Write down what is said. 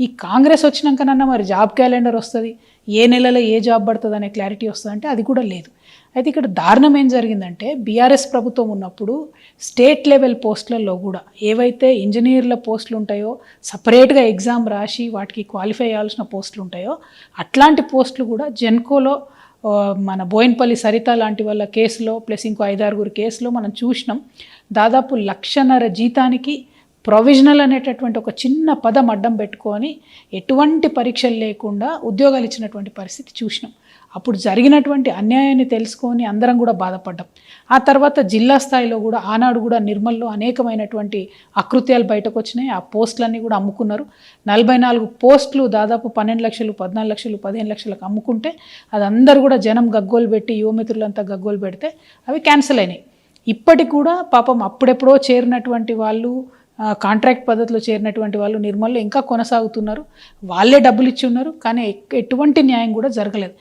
ఈ కాంగ్రెస్ వచ్చినాకనన్నా మరి job calendar వస్తుంది, ఏ నెలలో ఏ జాబ్ పడుతుంది అనే క్లారిటీ వస్తుంది అంటే అది కూడా లేదు. అయితే ఇక్కడ దారుణం ఏం జరిగిందంటే బీఆర్ఎస్ ప్రభుత్వం ఉన్నప్పుడు స్టేట్ లెవెల్ పోస్టులలో కూడా ఏవైతే ఇంజనీర్ల పోస్టులు ఉంటాయో సపరేట్గా ఎగ్జామ్ రాసి వాటికి క్వాలిఫై అయ్యాల్సిన పోస్టులు ఉంటాయో అట్లాంటి పోస్టులు కూడా జెన్కోలో మన బోయిన్పల్లి సరిత లాంటి వాళ్ళ కేసులో ప్లస్ ఇంకో 5-6 కేసులో మనం చూసినాం. దాదాపు 1,50,000 జీతానికి ప్రొవిజనల్ అనేటటువంటి ఒక చిన్న పదం అడ్డం పెట్టుకొని ఎటువంటి పరీక్షలు లేకుండా ఉద్యోగాలు ఇచ్చినటువంటి పరిస్థితి చూసినాం. అప్పుడు జరిగినటువంటి అన్యాయాన్ని తెలుసుకొని అందరం కూడా బాధపడ్డాం. ఆ తర్వాత జిల్లా స్థాయిలో కూడా ఆనాడు కూడా నిర్మల్లో అనేకమైనటువంటి అకృత్యాలు బయటకు వచ్చినాయి. ఆ పోస్టులన్నీ కూడా అమ్ముకున్నారు. 44 పోస్టులు దాదాపు 12 లక్షలు, 14 లక్షలు, 15 లక్షలకు అమ్ముకుంటే అది అందరూ కూడా జనం గగ్గోలు పెట్టి యువమిత్రులంతా గగ్గోలు పెడితే అవి క్యాన్సిల్ అయినాయి. ఇప్పటికి కూడా పాపం అప్పుడెప్పుడో చేరినటువంటి వాళ్ళు, కాంట్రాక్ట్ పద్ధతిలో చేరినటువంటి వాళ్ళు నిర్మల్లో ఇంకా కొనసాగుతున్నారు. వాళ్ళే డబ్బులు ఇచ్చి ఉన్నారు, కానీ ఎటువంటి న్యాయం కూడా జరగలేదు.